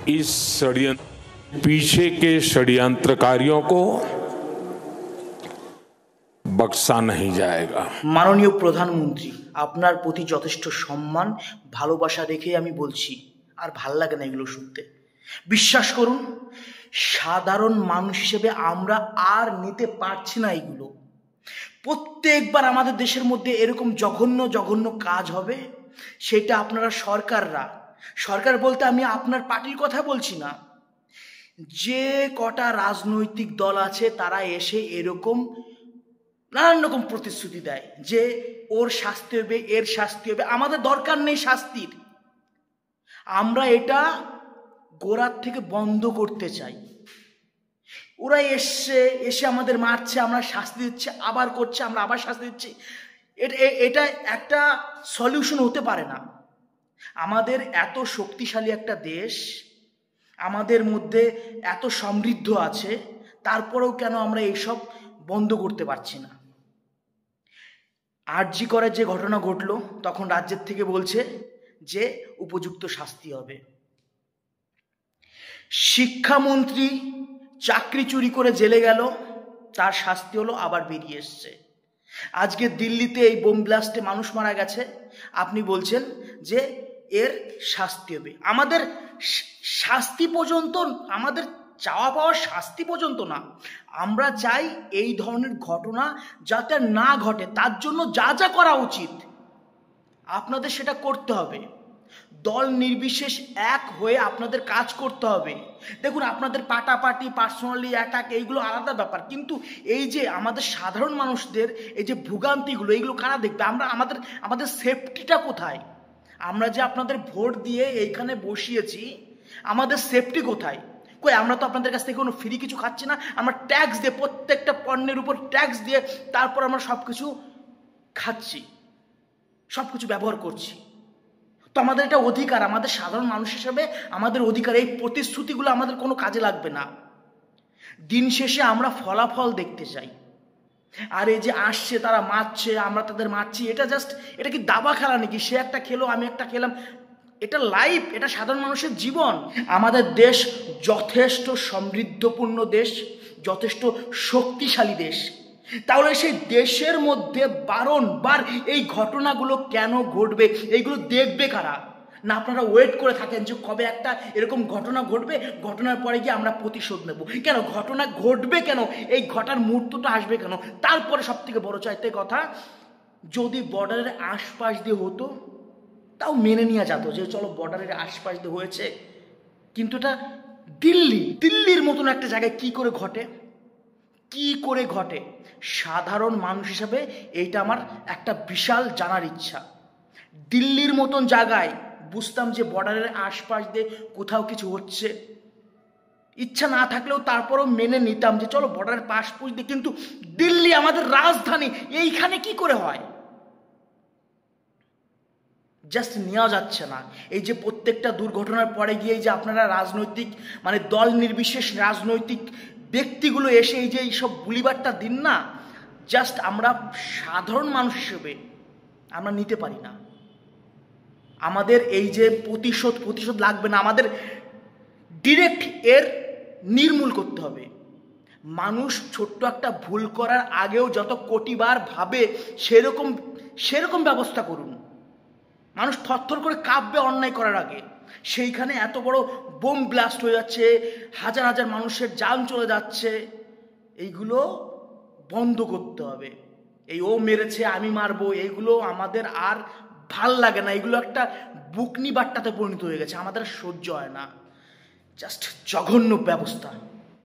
इस षड्यंत्र पीछे के षड्यंत्रकारियों को बख्शा नहीं जाएगा। মাননীয় প্রধানমন্ত্রী, আপনার প্রতি যথেষ্ট সম্মান ভালোবাসা রেখে আমি বলছি, আর ভাল লাগে না এগুলো শুনতে। বিশ্বাস করুন, সাধারণ মানুষ হিসেবে আমরা আর নিতে পারছি না এগুলো। প্রত্যেকবার আমাদের দেশের মধ্যে এরকম জঘন্য জঘন্য কাজ হবে, সেটা আপনারা সরকার বলতে আমি আপনার পার্টির কথা বলছি না, যে কটা রাজনৈতিক দল আছে তারা এসে এরকম নানান রকম প্রতিশ্রুতি দেয় যে ওর শাস্তি হবে, এর শাস্তি হবে। আমাদের দরকার নেই শাস্তির, আমরা এটা গোড়ার থেকে বন্ধ করতে চাই। ওরা এসে আমাদের মারছে, আমরা শাস্তি দিচ্ছি, আবার করছে, আমরা আবার শাস্তি দিচ্ছি। এটা একটা সলিউশন হতে পারে না। আমাদের এত শক্তিশালী একটা দেশ, আমাদের মধ্যে এত সমৃদ্ধ আছে, তারপরেও কেন আমরা এইসব বন্ধ করতে পারছি না? আরজি করার যে ঘটনা ঘটলো, তখন রাজ্যের থেকে বলছে যে উপযুক্ত শাস্তি হবে। শিক্ষামন্ত্রী চাকরি চুরি করে জেলে গেল, তার শাস্তি হলো, আবার বেরিয়ে এসছে। আজকে দিল্লিতে এই বোম ব্লাস্টে মানুষ মারা গেছে, আপনি বলছেন যে এর শাস্তি হবে। আমাদের শাস্তি পর্যন্ত, আমাদের চাওয়া পাওয়া শাস্তি পর্যন্ত না, আমরা চাই এই ধরনের ঘটনা যাতে না ঘটে, তার জন্য যা যা করা উচিত আপনাদের সেটা করতে হবে। দল নির্বিশেষ এক হয়ে আপনাদের কাজ করতে হবে। দেখুন, আপনাদের পাটাপাটি, পার্সোনালি অ্যাটাক, এইগুলো আলাদা ব্যাপার, কিন্তু এই যে আমাদের সাধারণ মানুষদের এই যে ভোগান্তিগুলো, এইগুলো কারা দেখবে? আমাদের সেফটিটা কোথায়? আমরা যে আপনাদের ভোট দিয়ে এইখানে বসিয়েছি, আমাদের সেফটি কোথায়? কই, আমরা তো আপনাদের কাছ থেকে কোনো ফ্রি কিছু খাচ্ছি না। আমরা ট্যাক্স দিয়ে, প্রত্যেকটা পণ্যের উপর ট্যাক্স দিয়ে তারপর আমরা সব কিছু খাচ্ছি, সব কিছু ব্যবহার করছি। তো আমাদের এটা অধিকার, আমাদের সাধারণ মানুষ হিসেবে আমাদের অধিকার। এই প্রতিশ্রুতিগুলো আমাদের কোনো কাজে লাগবে না। দিন শেষে আমরা ফলাফল দেখতে চাই। আর এই যে আসছে, তারা মারছে, আমরা তাদের মারছি, এটা কি দাবা খেলা নাকি? সে একটা খেলো, আমি একটা খেলাম? এটা লাইফ, এটা সাধারণ মানুষের জীবন। আমাদের দেশ যথেষ্ট সমৃদ্ধপূর্ণ দেশ, যথেষ্ট শক্তিশালী দেশ। তাহলে সেই দেশের মধ্যে বারংবার এই ঘটনাগুলো কেন ঘটবে? এইগুলো দেখবে কারা? না আপনারা ওয়েট করে থাকেন যে কবে একটা এরকম ঘটনা ঘটবে, ঘটনার পরে গিয়ে আমরা প্রতিশোধ নেব। কেন ঘটনা ঘটবে? কেন এই ঘটার মুহূর্তটা আসবে কেন? তারপরে সব থেকে বড় চাইতে কথা, যদি বর্ডারের আশপাশ দিয়ে হতো তাও মেনে নেওয়া যেত যে চলো বর্ডারের আশপাশ দিয়ে হয়েছে, কিন্তু এটা দিল্লির মতন একটা জায়গায় কি করে ঘটে? সাধারণ মানুষ হিসাবে এইটা আমার একটা বিশাল জানার ইচ্ছা। দিল্লির মতন জায়গায় বুঝতাম যে বর্ডারের আশপাশ দিয়ে কোথাও কিছু হচ্ছে, ইচ্ছা না থাকলেও তারপরেও মেনে নিতাম যে চলো বর্ডারের পাশ দিয়ে, কিন্তু দিল্লি আমাদের রাজধানী, এইখানে কি করে হয়? জাস্ট নেওয়া যাচ্ছে না। এই যে প্রত্যেকটা দুর্ঘটনার পরে গিয়ে যে আপনারা রাজনৈতিক, মানে দল নির্বিশেষ রাজনৈতিক ব্যক্তিগুলো এসে এই যে এইসব গুলিবারটা দিন না, জাস্ট আমরা সাধারণ মানুষ হিসেবে আমরা নিতে পারি না। আমাদের এই যে প্রতিশোধ লাগবে না, আমাদের ডিরেক্ট এর নির্মূল করতে হবে। মানুষ ছোট্ট একটা ভুল করার আগেও যত কোটিবার ভাবে, সেরকম ব্যবস্থা করুন। মানুষ থরথর করে কাঁপবে অন্যায় করার আগে। সেইখানে এত বড় বোম ব্লাস্ট হয়ে যাচ্ছে, হাজার হাজার মানুষের জান চলে যাচ্ছে, এইগুলো বন্ধ করতে হবে। এই ও মেরেছে আমি মারবো, এইগুলো আমাদের আর ভাল লাগে না। এগুলো একটা বুকনি বাট্টাতে পরিণত হয়ে গেছে, আমাদের সহ্য হয় না। জাস্ট জঘন্য ব্যবস্থা।